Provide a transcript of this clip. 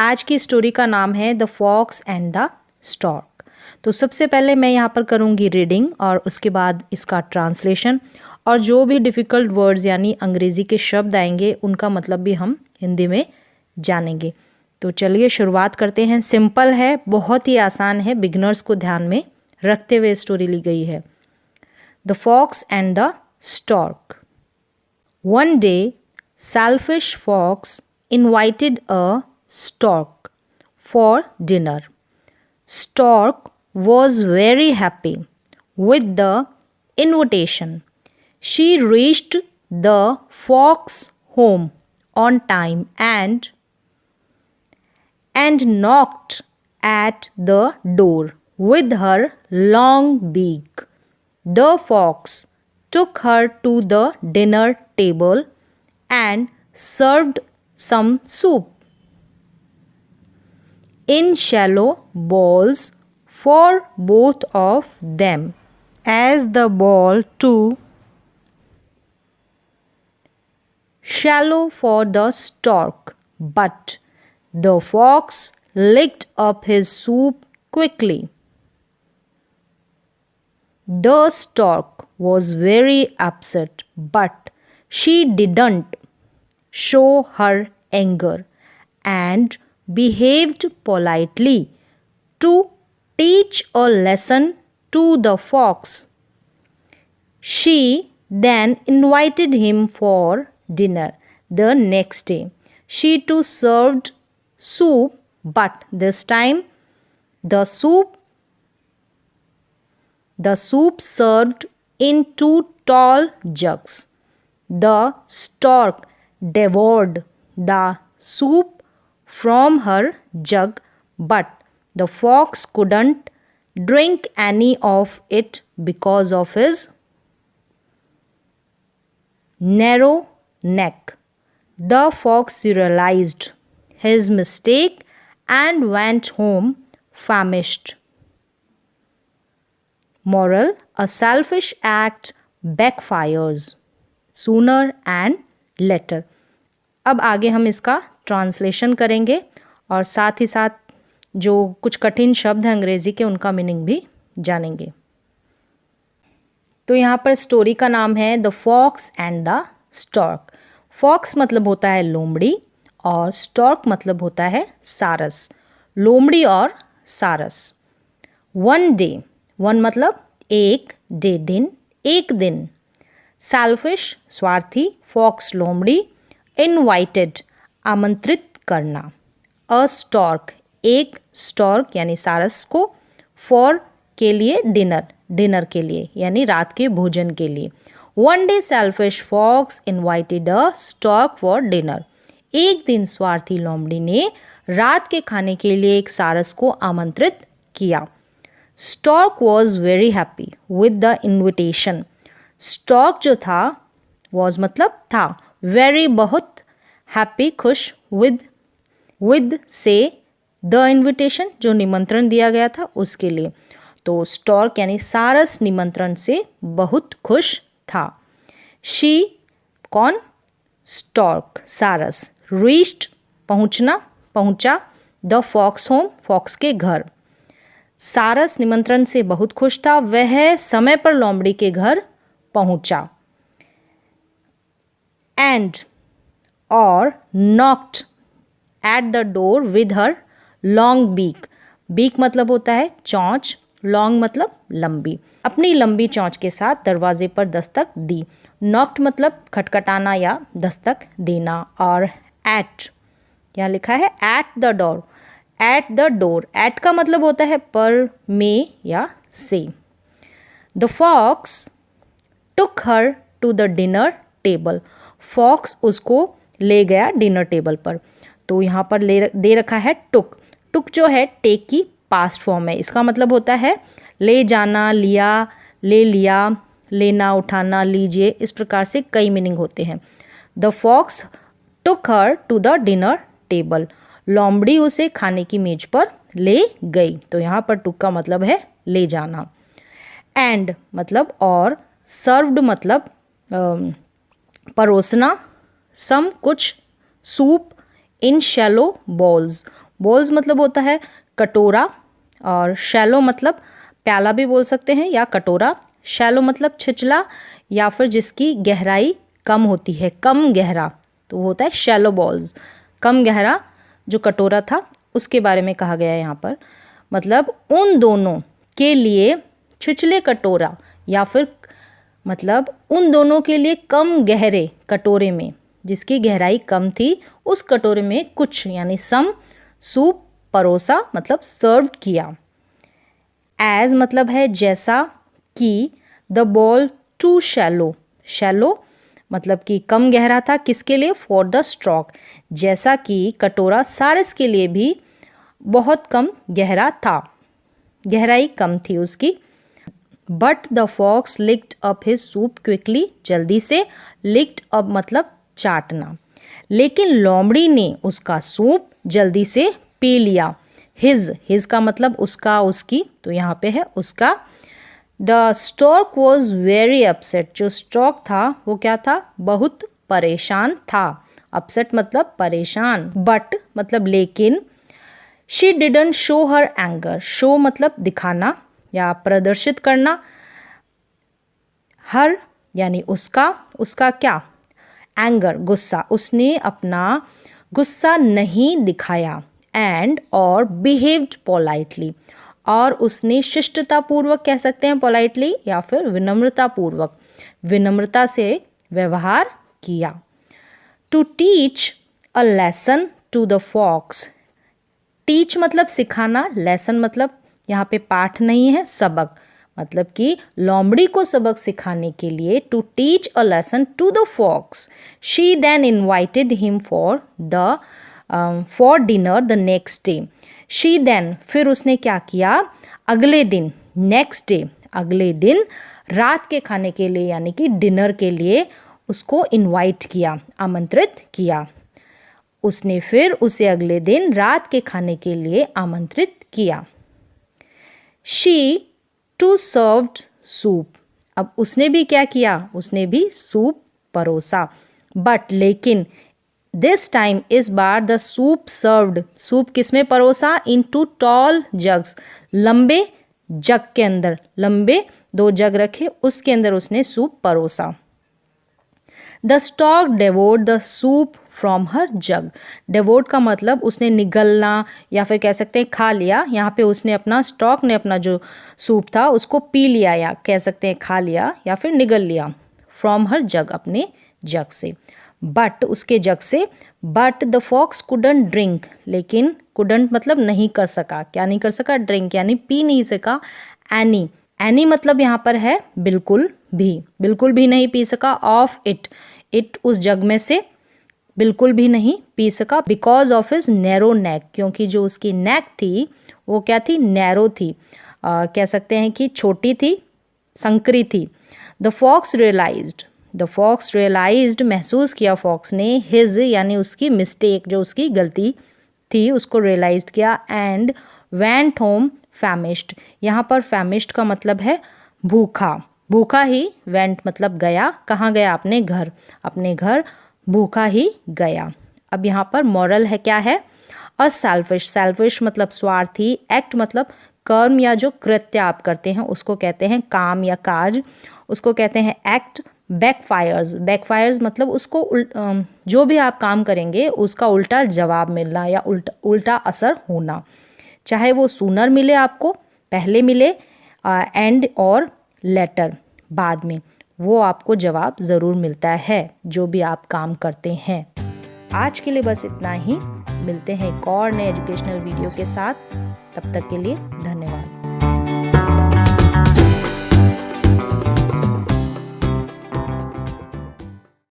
आज की स्टोरी का नाम है the fox and the stork. तो सबसे पहले मैं यहाँ पर करूँगी रीडिंग और उसके बाद इसका ट्रांसलेशन, और जो भी डिफ़िकल्ट वर्ड्स यानी अंग्रेज़ी के शब्द आएंगे उनका मतलब भी हम हिंदी में जानेंगे। तो चलिए शुरुआत करते हैं। सिंपल है, बहुत ही आसान है, बिगनर्स को ध्यान में रखते हुए स्टोरी ली गई है। The fox and the stork. One day, selfish fox invited a stork for dinner. Stork was very happy with the invitation. She reached the fox home on time and knocked at the door with her long beak. The fox took her to the dinner table and served some soup in shallow bowls for both of them. As the bowl too shallow for the stork, but the fox licked up his soup quickly. The stork was very upset, but she didn't show her anger and behaved politely to teach a lesson to the fox. She then invited him for dinner the next day. She too served soup, but this time the soup served in 2 tall jugs. The stork devoured the soup from her jug, but the fox couldn't drink any of it because of his narrow neck. The fox realized his mistake and went home famished. Moral: a selfish act backfires sooner and later. अब आगे हम इसका translation करेंगे और साथ ही साथ जो कुछ कठिन शब्द हैं अंग्रेज़ी के उनका मीनिंग भी जानेंगे। तो यहाँ पर स्टोरी का नाम है the fox and the stork. Fox मतलब होता है लोमड़ी और स्टॉर्क मतलब होता है सारस। लोमड़ी और सारस। वन डे, वन मतलब एक, डे दिन, एक दिन। सेल्फिश स्वार्थी, फॉक्स लोमड़ी, इनवाइटेड आमंत्रित करना, अ स्टॉर्क एक स्टॉर्क यानी सारस को, फॉर के लिए, डिनर डिनर के लिए यानी रात के भोजन के लिए। One day selfish fox invited a stork for dinner. एक दिन स्वार्थी लोमड़ी ने रात के खाने के लिए एक सारस को आमंत्रित किया। Stork was very happy with the invitation. Stork जो था was मतलब था, very बहुत, happy खुश, with से the invitation जो निमंत्रण दिया गया था उसके लिए। तो stork यानी सारस निमंत्रण से बहुत खुश था। She कौन? Stork सारस। Reached पहुंचा the fox home fox के घर। सारस निमंत्रण से बहुत खुश था, वह समय पर लोमड़ी के घर पहुंचा। एंड और knocked at the door with her long beak. Beak मतलब होता है चोंच, लॉन्ग मतलब लंबी। अपनी लंबी चोंच के साथ दरवाजे पर दस्तक दी। नॉक्ड मतलब खटखटाना या दस्तक देना। और एट, यहाँ लिखा है at the door, at the door. At का मतलब होता है पर, में या से। The fox took her to the dinner table. Fox उसको ले गया डिनर टेबल पर। तो यहाँ पर दे रखा है टुक। टुक जो है टेक की पास्ट फॉर्म है। इसका मतलब होता है ले जाना, लिया, ले लिया, लेना, उठाना, लीजिए। इस प्रकार से कई मीनिंग होते हैं। The fox took her to the dinner table. लोमड़ी उसे खाने की मेज पर ले गई। तो यहाँ पर टुक का मतलब है ले जाना। एंड मतलब और, सर्व्ड मतलब परोसना, सम कुछ, सूप, इन शैलो बॉल्स बॉल्स मतलब होता है कटोरा, और शैलो मतलब प्याला भी बोल सकते हैं या कटोरा। शैलो मतलब छिछला या फिर जिसकी गहराई कम होती है, कम गहरा, तो वो होता है शैलो बॉल्स। कम गहरा जो कटोरा था उसके बारे में कहा गया है यहाँ पर। मतलब उन दोनों के लिए छिछले कटोरा, या फिर मतलब उन दोनों के लिए कम गहरे कटोरे में, जिसकी गहराई कम थी, उस कटोरे में कुछ यानी सम सूप परोसा मतलब सर्व किया। एज मतलब है जैसा कि, the bowl too shallow, shallow मतलब कि कम गहरा था, किसके लिए, फॉर द स्ट्रोक, जैसा कि कटोरा सारस के लिए भी बहुत कम गहरा था, गहराई कम थी उसकी। But the fox licked up his soup quickly, जल्दी से, लिक्ड अप मतलब चाटना, लेकिन लोमड़ी ने उसका सूप जल्दी से पी लिया। हिज का मतलब उसका, उसकी, तो यहाँ पे है उसका। The stork was very upset, जो स्टॉर्क था वो क्या था, बहुत परेशान था। अपसेट मतलब परेशान। बट मतलब लेकिन, she didn't show her anger, show मतलब दिखाना या प्रदर्शित करना, हर यानी उसका, उसका क्या, एंगर गुस्सा, उसने अपना गुस्सा नहीं दिखाया। एंड और बिहेव्ड पोलाइटली, और उसने शिष्टतापूर्वक कह सकते हैं पोलाइटली, या फिर विनम्रतापूर्वक, विनम्रता से व्यवहार किया। To teach a lesson to the fox, teach मतलब सिखाना, लेसन मतलब यहाँ पे पाठ नहीं है, सबक, मतलब कि लोमड़ी को सबक सिखाने के लिए, to teach a lesson to the fox, she then invited him for dinner the next day. She then फिर उसने क्या किया, अगले दिन, नेक्स्ट डे अगले दिन, रात के खाने के लिए यानी कि डिनर के लिए उसको इनवाइट किया, आमंत्रित किया। उसने फिर उसे अगले दिन रात के खाने के लिए आमंत्रित किया। शी टू सर्व्ड सूप, अब उसने भी क्या किया, उसने भी सूप परोसा। बट लेकिन, दिस टाइम इस बार द सूप सर्व्ड, सूप किसमें परोसा, इन टू टॉल जग्स, लंबे जग के अंदर, लंबे 2 जग रखे उसके अंदर उसने सूप परोसा। The stork devoured the soup from her jug, devoured का मतलब उसने निगलना या फिर कह सकते हैं खा लिया। यहाँ पे उसने अपना, स्टॉर्क ने अपना जो सूप था उसको पी लिया, या कह सकते हैं खा लिया या फिर निगल लिया, फ्रॉम हर जग अपने जग से, बट उसके जग से। But the fox couldn't drink, लेकिन कुडंट मतलब नहीं कर सका, क्या नहीं कर सका, ड्रिंक यानी पी नहीं सका। एनी, एनी मतलब यहाँ पर है बिल्कुल भी नहीं पी सका। ऑफ इट, इट उस जग में से बिल्कुल भी नहीं पी सका। बिकॉज ऑफ हिज नैरो नेक, क्योंकि जो उसकी नेक थी वो क्या थी, नैरो थी, कह सकते हैं कि छोटी थी, संकरी थी। द फॉक्स रियलाइज्ड महसूस किया फॉक्स ने, हिज यानी उसकी मिस्टेक, जो उसकी गलती थी उसको रियलाइज किया। एंड वेंट होम फैमिश्ड, यहाँ पर फैमिश्ड का मतलब है भूखा, भूखा ही, वेंट मतलब गया, कहाँ गया, अपने घर, अपने घर भूखा ही गया। अब यहाँ पर मॉरल है, क्या है, अ सेल्फिश, सेल्फिश मतलब स्वार्थी, एक्ट मतलब कर्म या जो कृत्य आप करते हैं उसको कहते हैं काम या काज, उसको कहते हैं एक्ट। बैकफायर्स मतलब उसको जो भी आप काम करेंगे उसका उल्टा जवाब मिलना या उल्टा असर होना, चाहे वो सूनर मिले आपको, पहले मिले, एंड और लेटर बाद में, वो आपको जवाब ज़रूर मिलता है जो भी आप काम करते हैं। आज के लिए बस इतना ही, मिलते हैं एक और नए एजुकेशनल वीडियो के साथ, तब तक के लिए धन्यवाद।